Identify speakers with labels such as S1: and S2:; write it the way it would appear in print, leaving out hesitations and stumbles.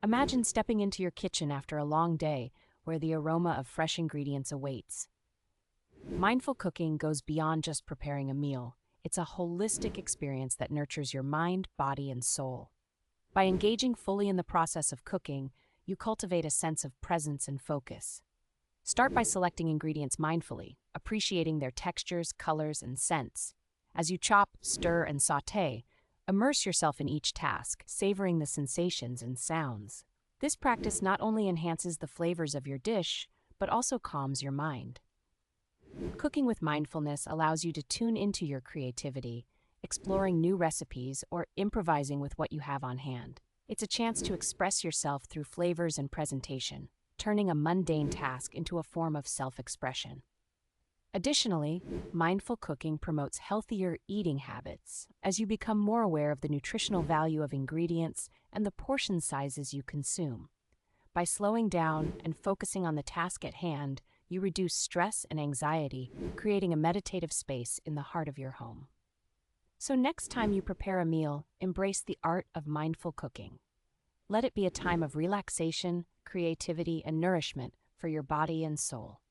S1: Imagine stepping into your kitchen after a long day where the aroma of fresh ingredients awaits. Mindful cooking goes beyond just preparing a meal. It's a holistic experience that nurtures your mind, body, and soul. By engaging fully in the process of cooking, you cultivate a sense of presence and focus. Start by selecting ingredients mindfully, appreciating their textures, colors, and scents. As you chop, stir, and sauté, immerse yourself in each task, savoring the sensations and sounds. This practice not only enhances the flavors of your dish, but also calms your mind. Cooking with mindfulness allows you to tune into your creativity, exploring new recipes or improvising with what you have on hand. It's a chance to express yourself through flavors and presentation, turning a mundane task into a form of self-expression. Additionally, mindful cooking promotes healthier eating habits as you become more aware of the nutritional value of ingredients and the portion sizes you consume. By slowing down and focusing on the task at hand, you reduce stress and anxiety, creating a meditative space in the heart of your home. So next time you prepare a meal, embrace the art of mindful cooking. Let it be a time of relaxation, creativity, and nourishment for your body and soul.